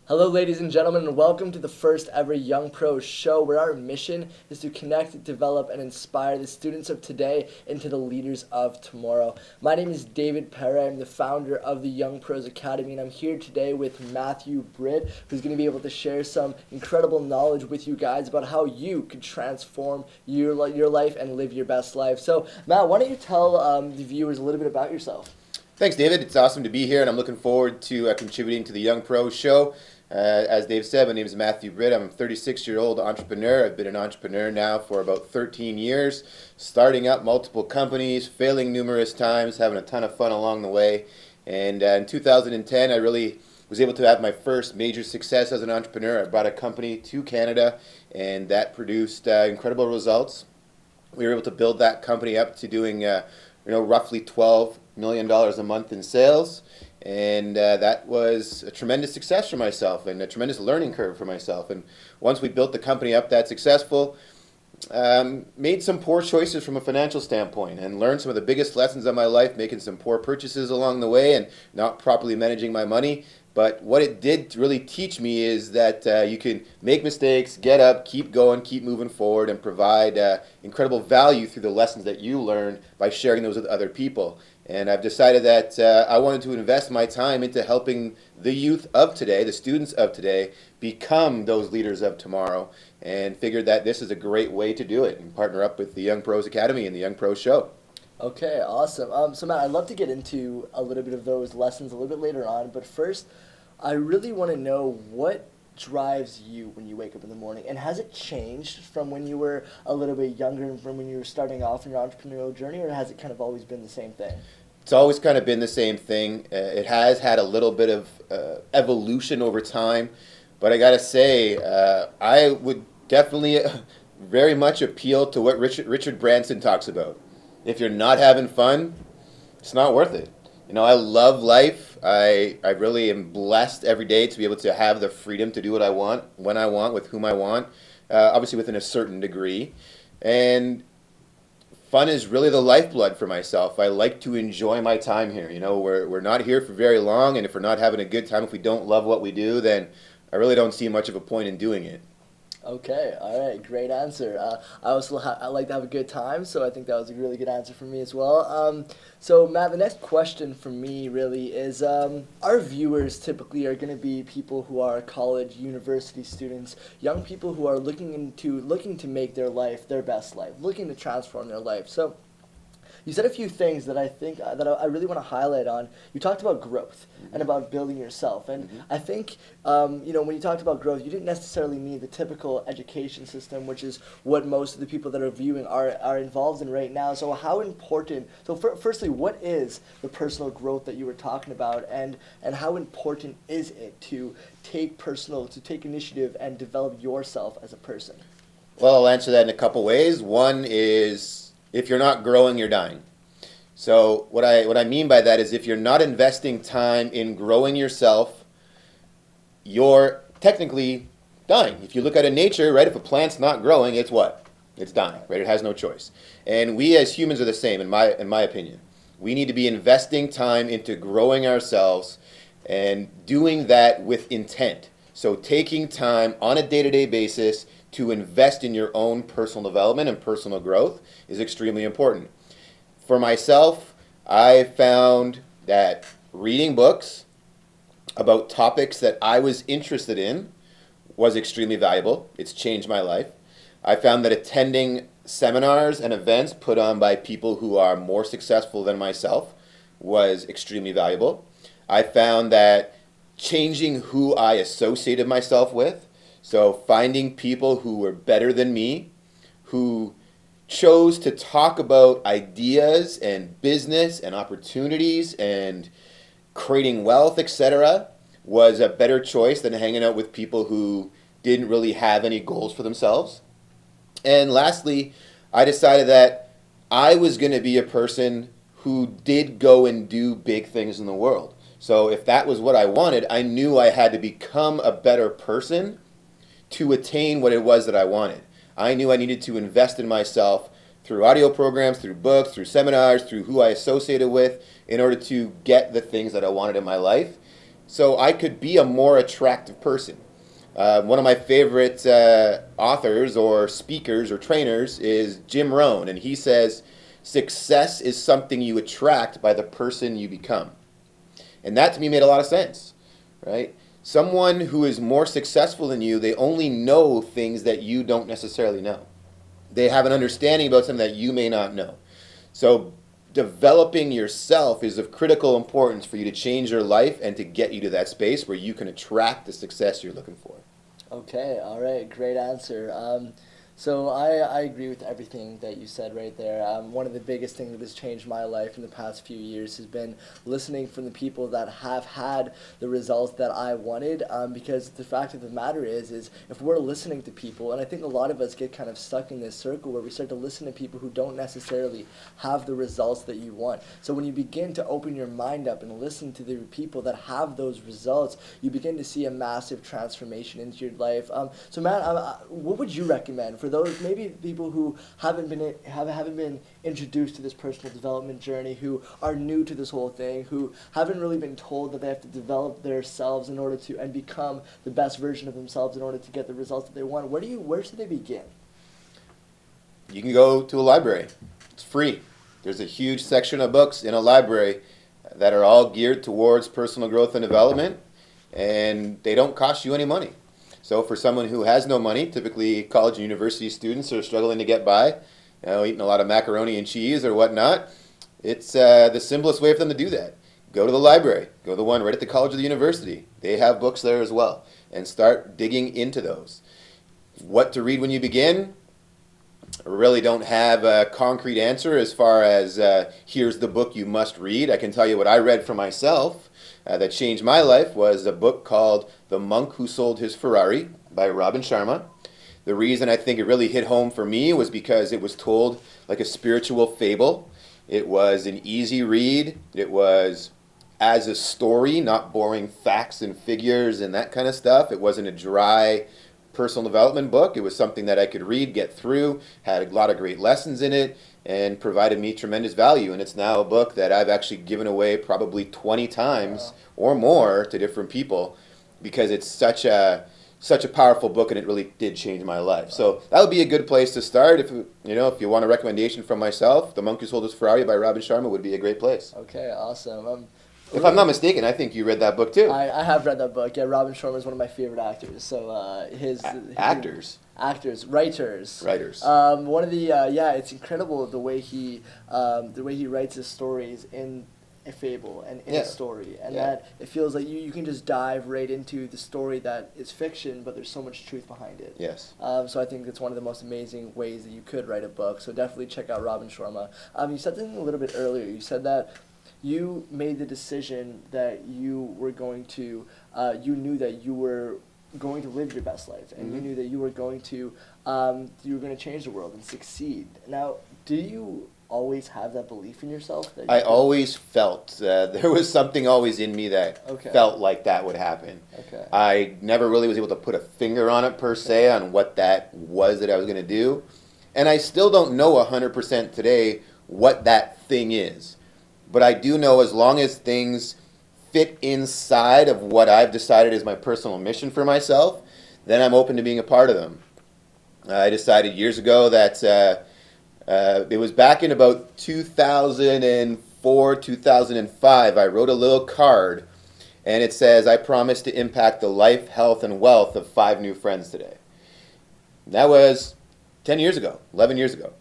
Hello, ladies and gentlemen, and welcome to the first ever Young Pros show, where our mission is to connect, develop, and inspire the students of today into the leaders of tomorrow. My name is David Perra. I'm the founder of the Young Pros Academy, and I'm here today with Matthew Britt, who's going to be able to share some incredible knowledge with you guys about how you could transform your life and live your best life. So, Matt, why don't you tell the viewers a little bit about yourself? Thanks, David. It's awesome to be here, and I'm looking forward to contributing to the Young Pros show. As Dave said, my name is Matthew Britt. I'm a 36-year-old entrepreneur. I've been an entrepreneur now for about 13 years, starting up multiple companies, failing numerous times, having a ton of fun along the way. And in 2010, I really was able to have my first major success as an entrepreneur. I brought a company to Canada, and that produced incredible results. We were able to build that company up to doing roughly $12 million a month in sales. And that was a tremendous success for myself and a tremendous learning curve for myself. And once we built the company up that successful, made some poor choices from a financial standpoint and learned some of the biggest lessons of my life, making some poor purchases along the way and not properly managing my money. But what it did really teach me is that you can make mistakes, get up, keep going, keep moving forward, and provide incredible value through the lessons that you learn by sharing those with other people. And I've decided that I wanted to invest my time into helping the youth of today, the students of today, become those leaders of tomorrow, and figured that this is a great way to do it and partner up with the Young Pros Academy and the Young Pros Show. Okay, awesome. So Matt, I'd love to get into a little bit of those lessons a little bit later on, but first, I really want to know what drives you when you wake up in the morning, and has it changed from when you were a little bit younger and from when you were starting off in your entrepreneurial journey, or has it kind of always been the same thing? It's always kind of been the same thing. It has had a little bit of evolution over time, but I gotta say, I would definitely very much appeal to what Richard Branson talks about. If you're not having fun, it's not worth it. You know, I love life. I really am blessed every day to be able to have the freedom to do what I want, when I want, with whom I want, obviously within a certain degree. And fun is really the lifeblood for myself. I like to enjoy my time here. You know, we're not here for very long, and if we're not having a good time, if we don't love what we do, then I really don't see much of a point in doing it. Okay, all right, great answer. I like to have a good time, so I think that was a really good answer for me as well. So Matt, the next question for me really is, our viewers typically are going to be people who are college, university students, young people who are looking to make their life their best life, looking to transform their life. So you said a few things that I think that I really want to highlight on. You talked about growth and about building yourself, and I think when you talked about growth, you didn't necessarily mean the typical education system, which is what most of the people that are viewing are involved in right now. So how important? So firstly, what is the personal growth that you were talking about, and how important is it to take initiative and develop yourself as a person? Well, I'll answer that in a couple ways. One is, if you're not growing, you're dying. So what I mean by that is, if you're not investing time in growing yourself, you're technically dying. If you look at a nature, right, if a plant's not growing, it's what? It's dying, right? It has no choice. And we as humans are the same, in my opinion. We need to be investing time into growing ourselves and doing that with intent. So taking time on a day-to-day basis to invest in your own personal development and personal growth is extremely important. For myself, I found that reading books about topics that I was interested in was extremely valuable. It's changed my life. I found that attending seminars and events put on by people who are more successful than myself was extremely valuable. I found that changing who I associated myself with, so finding people who were better than me, who chose to talk about ideas and business and opportunities and creating wealth, etc., was a better choice than hanging out with people who didn't really have any goals for themselves. And lastly, I decided that I was going to be a person who did go and do big things in the world. So if that was what I wanted, I knew I had to become a better person to attain what it was that I wanted. I knew I needed to invest in myself through audio programs, through books, through seminars, through who I associated with, in order to get the things that I wanted in my life. so I could be a more attractive person. One of my favorite authors or speakers or trainers is Jim Rohn, and he says, success is something you attract by the person you become. And that to me made a lot of sense, right? Someone who is more successful than you, they only know things that you don't necessarily know. They have an understanding about something that you may not know. So developing yourself is of critical importance for you to change your life and to get you to that space where you can attract the success you're looking for. Okay, all right, great answer. So I agree with everything that you said right there. One of the biggest things that has changed my life in the past few years has been listening from the people that have had the results that I wanted. Because the fact of the matter is if we're listening to people, and I think a lot of us get kind of stuck in this circle where we start to listen to people who don't necessarily have the results that you want. So when you begin to open your mind up and listen to the people that have those results, you begin to see a massive transformation into your life. So Matt, what would you recommend for those maybe people who haven't been introduced to this personal development journey, who are new to this whole thing, who haven't really been told that they have to develop themselves in order to and become the best version of themselves in order to get the results that they want? Where should they begin? You can go to a library. It's free. There's a huge section of books in a library that are all geared towards personal growth and development, and they don't cost you any money. So for someone who has no money, typically college and university students are struggling to get by, eating a lot of macaroni and cheese or whatnot, it's the simplest way for them to do that. Go to the library. Go to the one right at the college or the university. They have books there as well. And start digging into those. What to read when you begin? I really don't have a concrete answer as far as here's the book you must read. I can tell you what I read for myself that changed my life was a book called The Monk Who Sold His Ferrari by Sharma. The reason I think it really hit home for me was because it was told like a spiritual fable. It was an easy read. It was as a story, not boring facts and figures and that kind of stuff. It wasn't a dry personal development book. It was something that I could read, get through, had a lot of great lessons in it, and provided me tremendous value. And it's now a book that I've actually given away probably 20 times or more to different people because it's such a powerful book and it really did change my life. So that would be a good place to start. If you want a recommendation from myself, The Monk Who Sold His Ferrari by Sharma would be a great place. Okay, awesome. If I'm not mistaken, I think you read that book too. I have read that book. Yeah, Sharma is one of my favorite actors. So writers. One of the it's incredible the way he writes his stories in a fable and in a story, and that it feels like you can just dive right into the story that is fiction, but there's so much truth behind it. Yes. So I think it's one of the most amazing ways that you could write a book. So definitely check out Sharma. You said something a little bit earlier. You said that you made the decision that you were going to, you knew that you were going to live your best life, and you knew that you were going to change the world and succeed. Now, do you always have that belief in yourself? That I always felt there was something always in me that felt like that would happen. Okay. I never really was able to put a finger on it per se on what that was that I was going to do, and I still don't know 100% today what that thing is. But I do know as long as things fit inside of what I've decided is my personal mission for myself, then I'm open to being a part of them. I decided years ago that it was back in about 2004, 2005, I wrote a little card, and it says, I promise to impact the life, health, and wealth of 5 new friends today. That was 10 years ago, 11 years ago.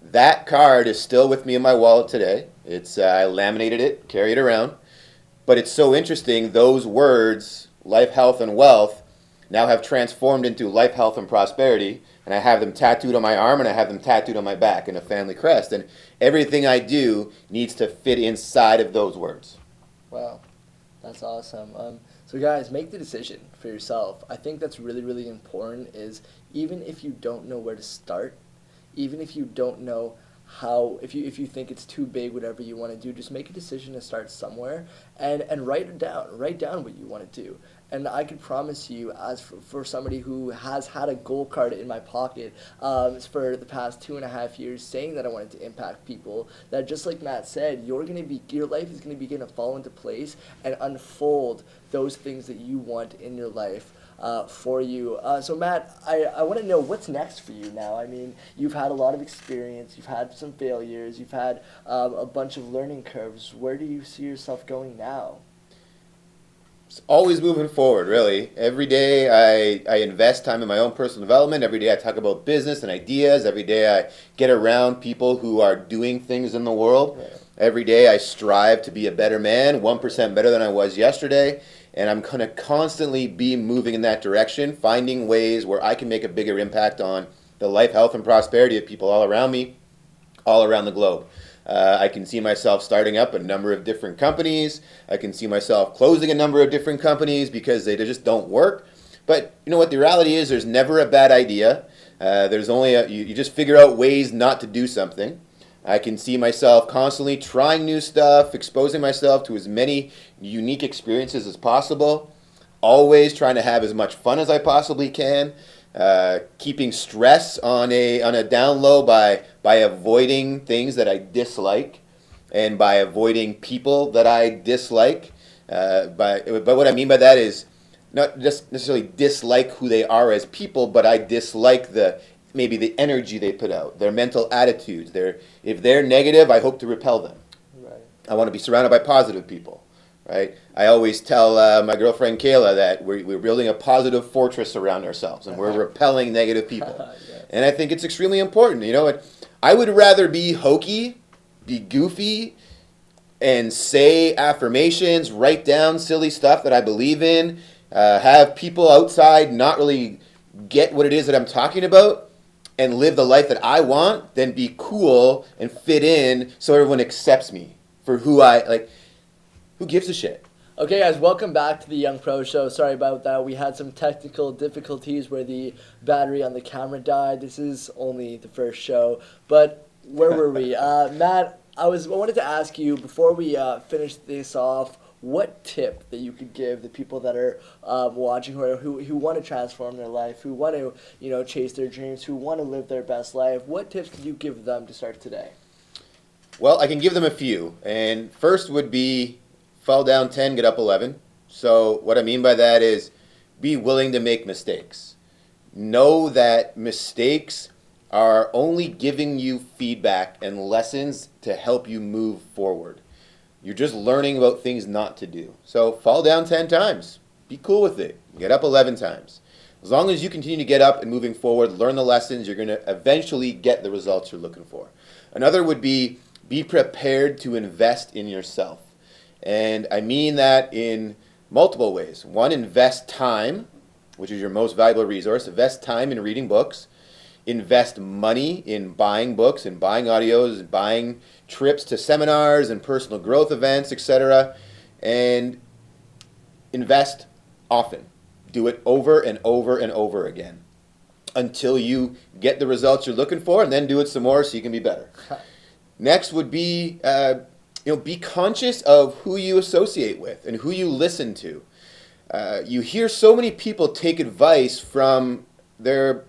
That card is still with me in my wallet today. I laminated it, carry it around. But it's so interesting, those words, life, health, and wealth, now have transformed into life, health, and prosperity. And I have them tattooed on my arm, and I have them tattooed on my back in a family crest. And everything I do needs to fit inside of those words. Wow, that's awesome. So guys, make the decision for yourself. I think that's really, really important is even if you don't know where to start, even if you don't know how, if you think it's too big, whatever you want to do, just make a decision to start somewhere and write it down. Write down what you want to do. And I can promise you, as for somebody who has had a goal card in my pocket for the past 2.5 years, saying that I wanted to impact people, that just like Matt said, your life is gonna begin to fall into place and unfold those things that you want in your life. For you. So Matt, I want to know what's next for you now. I mean, you've had a lot of experience, you've had some failures, you've had a bunch of learning curves. Where do you see yourself going now? It's always moving forward, really. Every day I invest time in my own personal development. Every day I talk about business and ideas. Every day I get around people who are doing things in the world. Right. Every day I strive to be a better man, 1% better than I was yesterday. And I'm going to constantly be moving in that direction, finding ways where I can make a bigger impact on the life, health, and prosperity of people all around me, all around the globe. I can see myself starting up a number of different companies. I can see myself closing a number of different companies because they just don't work. But you know what the reality is? There's never a bad idea. There's only you just figure out ways not to do something. I can see myself constantly trying new stuff, exposing myself to as many unique experiences as possible, always trying to have as much fun as I possibly can, keeping stress on a down low by avoiding things that I dislike and by avoiding people that I dislike. But what I mean by that is not just necessarily dislike who they are as people, but I dislike maybe the energy they put out, their mental attitudes. If they're negative, I hope to repel them. Right. I want to be surrounded by positive people, right? I always tell my girlfriend Kayla that we're building a positive fortress around ourselves, and we're repelling negative people. Yes. And I think it's extremely important. You know, I would rather be hokey, be goofy, and say affirmations, write down silly stuff that I believe in, have people outside not really get what it is that I'm talking about, and live the life that I want, than be cool and fit in so everyone accepts me for who who gives a shit? Okay, guys, welcome back to the Young Pro Show. Sorry about that. We had some technical difficulties where the battery on the camera died. This is only the first show, but where were we? Matt, I wanted to ask you before we finish this off, what tip that you could give the people that are watching who want to transform their life, who want to chase their dreams, who want to live their best life? What tips could you give them to start today? Well, I can give them a few. And first would be fall down 10, get up 11. So what I mean by that is be willing to make mistakes. Know that mistakes are only giving you feedback and lessons to help you move forward. You're just learning about things not to do. So fall down 10 times. Be cool with it. Get up 11 times. As long as you continue to get up and moving forward, learn the lessons, you're going to eventually get the results you're looking for. Another would be prepared to invest in yourself. And I mean that in multiple ways. One, invest time, which is your most valuable resource. Invest time in reading books. Invest money in buying books and buying audios and buying trips to seminars and personal growth events, etc. And invest often. Do it over and over and over again until you get the results you're looking for, and then do it some more so you can be better. Next would be be conscious of who you associate with and who you listen to. You hear so many people take advice from their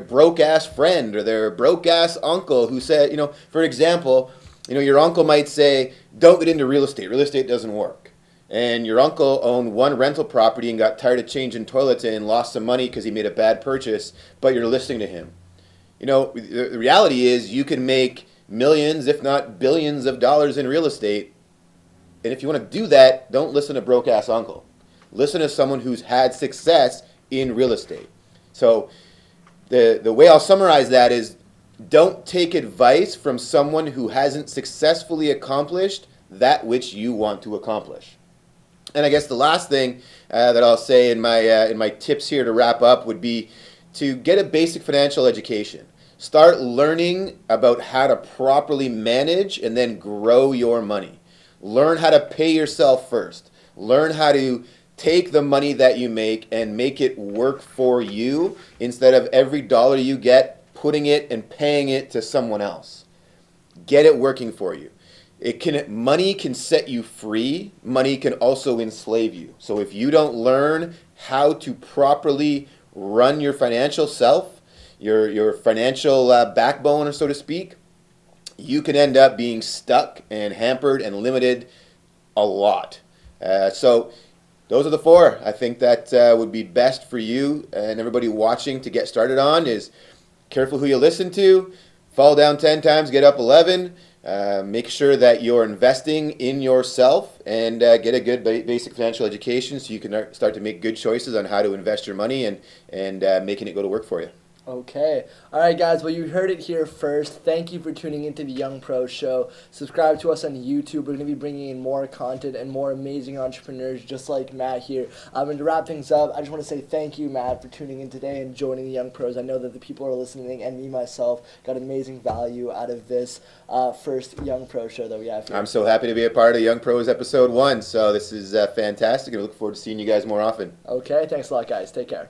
broke-ass friend or their broke-ass uncle who said, for example, your uncle might say, don't get into real estate. Real estate doesn't work. And your uncle owned one rental property and got tired of changing toilets and lost some money because he made a bad purchase, but you're listening to him. The reality is you can make millions, if not billions of dollars in real estate. And if you want to do that, don't listen to broke-ass uncle. Listen to someone who's had success in real estate. So the way I'll summarize that is don't take advice from someone who hasn't successfully accomplished that which you want to accomplish. And I guess the last thing that I'll say in my tips here to wrap up would be to get a basic financial education. Start learning about how to properly manage and then grow your money. Learn how to pay yourself first. Learn how to take the money that you make and make it work for you instead of every dollar you get, putting it and paying it to someone else. Get it working for you. Money can set you free. Money can also enslave you. So if you don't learn how to properly run your financial self, your financial backbone, so to speak, you can end up being stuck and hampered and limited a lot. So those are the four I think that would be best for you and everybody watching to get started on. Is careful who you listen to, fall down 10 times, get up 11. Make sure that you're investing in yourself and get a good basic financial education so you can start to make good choices on how to invest your money and making it go to work for you. Okay. All right, guys. Well, you heard it here first. Thank you for tuning into the Young Pro Show. Subscribe to us on YouTube. We're going to be bringing in more content and more amazing entrepreneurs just like Matt here. And to wrap things up, I just want to say thank you, Matt, for tuning in today and joining the Young Pros. I know that the people who are listening and me myself got amazing value out of this first Young Pro Show that we have here. I'm so happy to be a part of Young Pros Episode 1. So this is fantastic, and I look forward to seeing you guys more often. Okay. Thanks a lot, guys. Take care.